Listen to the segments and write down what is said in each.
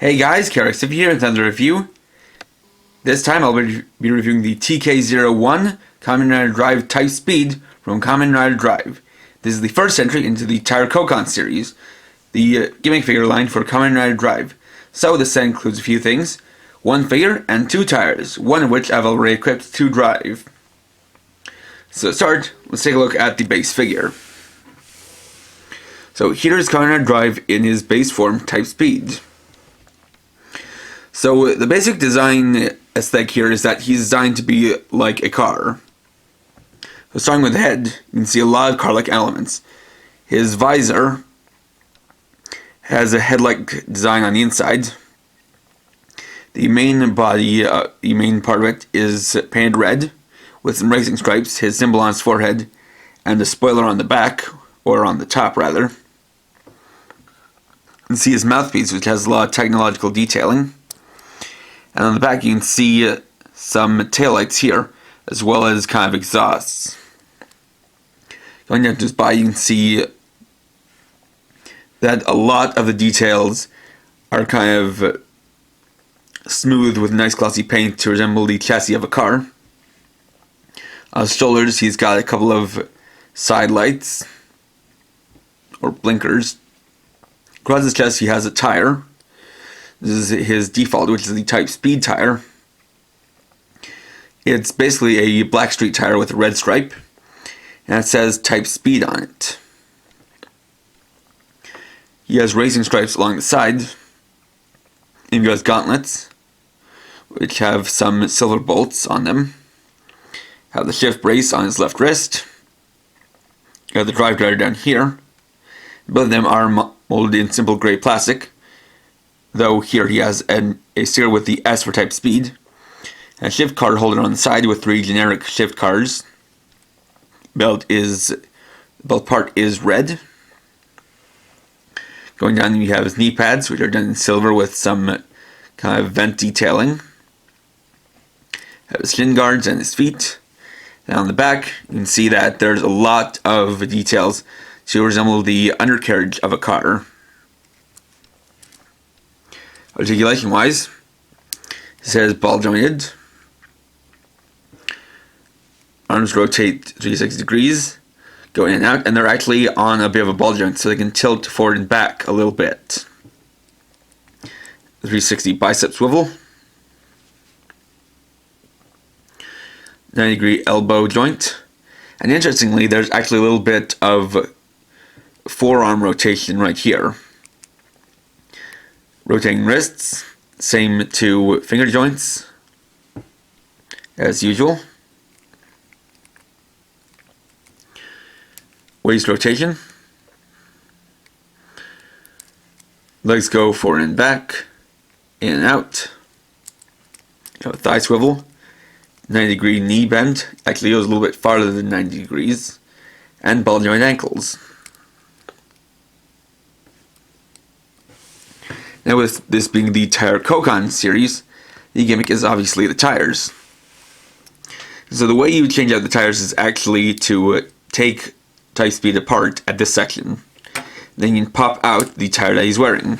Hey guys, TK01 here with another review. This time I'll be reviewing the TK01 Kamen Rider Drive Type Speed from Kamen Rider Drive. This is the first entry into the Tire Koukan series, the gimmick figure line for Kamen Rider Drive. So this set includes a few things: one figure and two tires, one of which I've already equipped to drive. So to start, let's take a look at the base figure. So here's Kamen Rider Drive in his base form, Type Speed. So the basic design aesthetic here is that he's designed to be like a car. So starting with the head, you can see a lot of car-like elements. His visor has a head-like design on the inside. The main body, the main part of it is painted red with some racing stripes, his symbol on his forehead, and a spoiler on the back, or on the top rather. You can see his mouthpiece, which has a lot of technological detailing. And on the back you can see some taillights here, as well as kind of exhausts. Going down to his body, you can see that a lot of the details are kind of smooth with nice glossy paint to resemble the chassis of a car. On his shoulders he's got a couple of side lights, or blinkers. Across his chest he has a tire. This is his default, which is the Type Speed tire. It's basically a black street tire with a red stripe, and it says Type Speed on it. He has racing stripes along the side, and he has gauntlets, which have some silver bolts on them. Have the shift brace on his left wrist. You have the drive driver down here. Both of them are molded in simple gray plastic, though here he has a sticker with the S for Type Speed. A shift card holder on the side with 3 generic shift cards. Belt part is red. Going down, you have his knee pads, which are done in silver with some kind of vent detailing. Have his shin guards and his feet. And on the back, you can see that there's a lot of details to resemble the undercarriage of a car. Articulation wise, it says ball jointed. Arms rotate 360 degrees, go in and out, and they're actually on a bit of a ball joint, so they can tilt forward and back a little bit. 360 bicep swivel. 90-degree elbow joint. And interestingly, there's actually a little bit of forearm rotation right here. Rotating wrists, same to finger joints, as usual. Waist rotation. Legs go forward and back, in and out. Thigh swivel. 90-degree knee bend, actually goes a little bit farther than 90 degrees. And ball joint ankles. Now with this being the Tire Koukan series, the gimmick is obviously the tires. So the way you change out the tires is actually to take Type Speed apart at this section. Then you can pop out the tire that he's wearing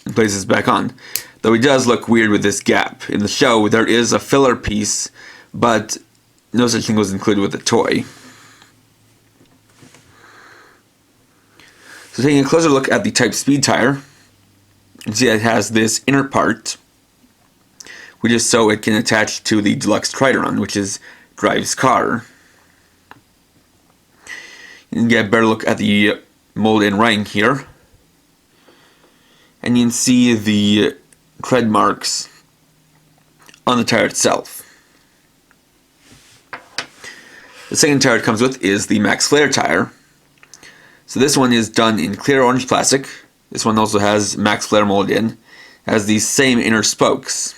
and place this back on. Though he does look weird with this gap. In the show there is a filler piece, but no such thing was included with the toy. So taking a closer look at the Type Speed tire, you can see that it has this inner part, which is so it can attach to the deluxe Trideron, which is Drive's car. You can get a better look at the mold-in writing here, and you can see the tread marks on the tire itself. The second tire it comes with is the Max Flare tire. So this one is done in clear orange plastic. This one also has Max Flare molded in. Has these same inner spokes.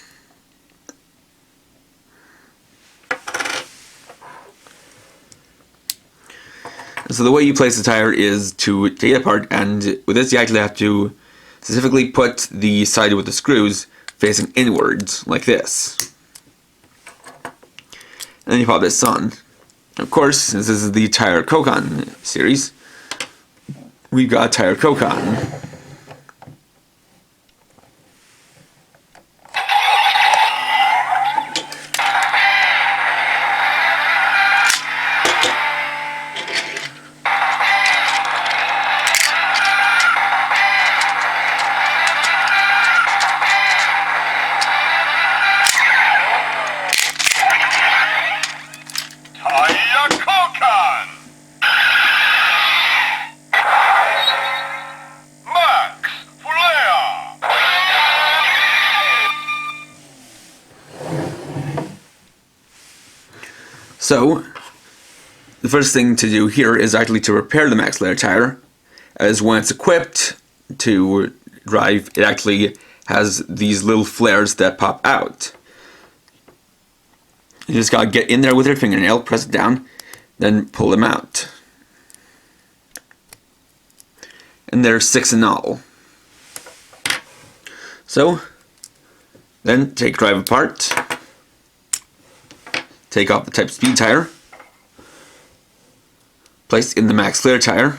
So the way you place the tire is to take it apart, and with this you actually have to specifically put the side with the screws facing inwards, like this. And then you pop this on. Of course, since this is the Tire Koukan series, we've got Tire Koukan. So, the first thing to do here is actually to repair the max layer tire, as when it's equipped to drive, it actually has these little flares that pop out. You just gotta get in there with your fingernail, press it down, then pull them out. And there's 6 in all. So, then take drive apart, take off the type speed tire, place in the max layer tire,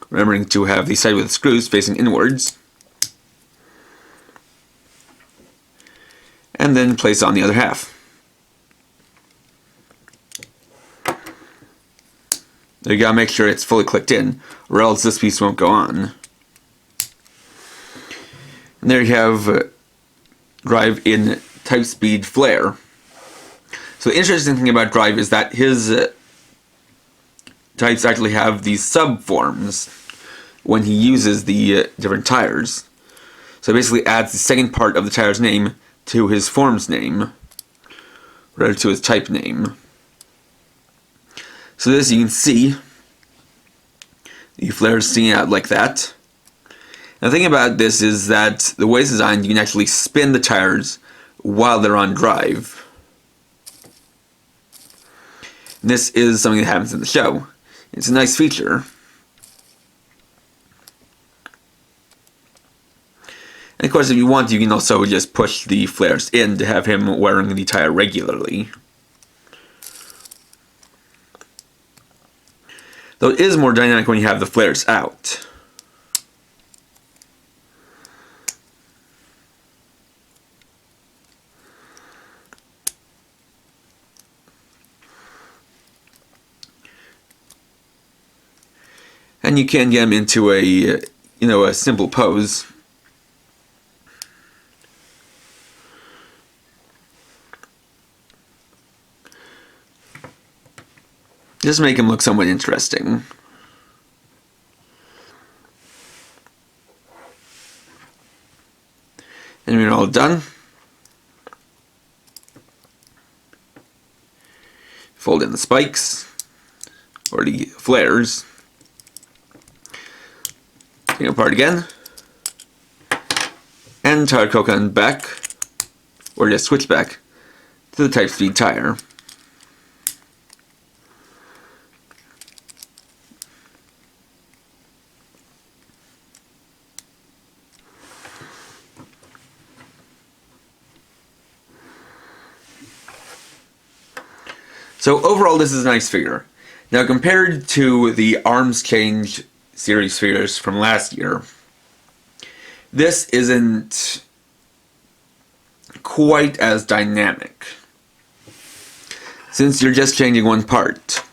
remembering to have the side with the screws facing inwards, and then place on the other half. You gotta make sure it's fully clicked in, or else this piece won't go on. And there you have drive in type speed flare. So the interesting thing about drive is that his types actually have these subforms when he uses the different tires. So it basically adds the second part of the tire's name to his form's name, rather to his type name. So this, you can see the flares sticking out like that. And the thing about this is that the way it's designed, you can actually spin the tires while they're on drive. And this is something that happens in the show. It's a nice feature. And of course, if you want, you can also just push the flares in to have him wearing the tire regularly. Though it is more dynamic when you have the flares out. And you can get him into a simple pose. Just make him look somewhat interesting. And when you're all done, fold in the spikes, or the flares, take them apart again, and tire Koukan back, or just switch back to the type speed tire. So overall, this is a nice figure. Now, compared to the Arms Change series figures from last year, this isn't quite as dynamic, since you're just changing one part.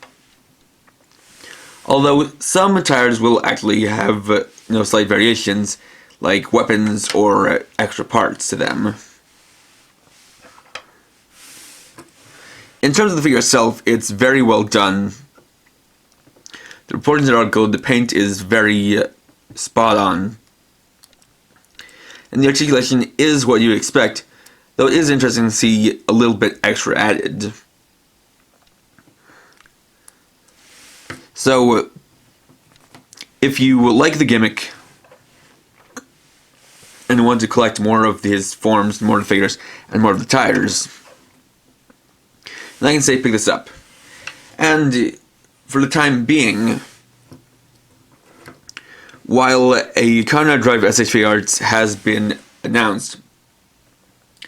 Although some tires will actually have slight variations, like weapons or extra parts to them. In terms of the figure itself, it's very well done. The proportions are good, the paint is very spot on. And the articulation is what you expect, though it is interesting to see a little bit extra added. So, if you like the gimmick and want to collect more of his forms, more of the figures, and more of the tires, then I can say pick this up. And for the time being, while a Kamen Drive SH Figuarts has been announced,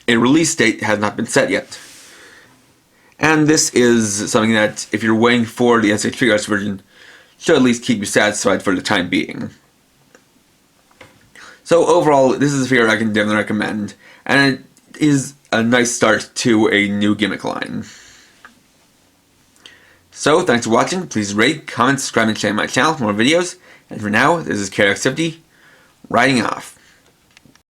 a release date has not been set yet. And this is something that, if you're waiting for the SH Figuarts version, should at least keep you satisfied for the time being. So overall, this is a figure I can definitely recommend, and it is a nice start to a new gimmick line. So, thanks for watching. Please rate, comment, subscribe, and share my channel for more videos. And for now, this is TK01, writing off.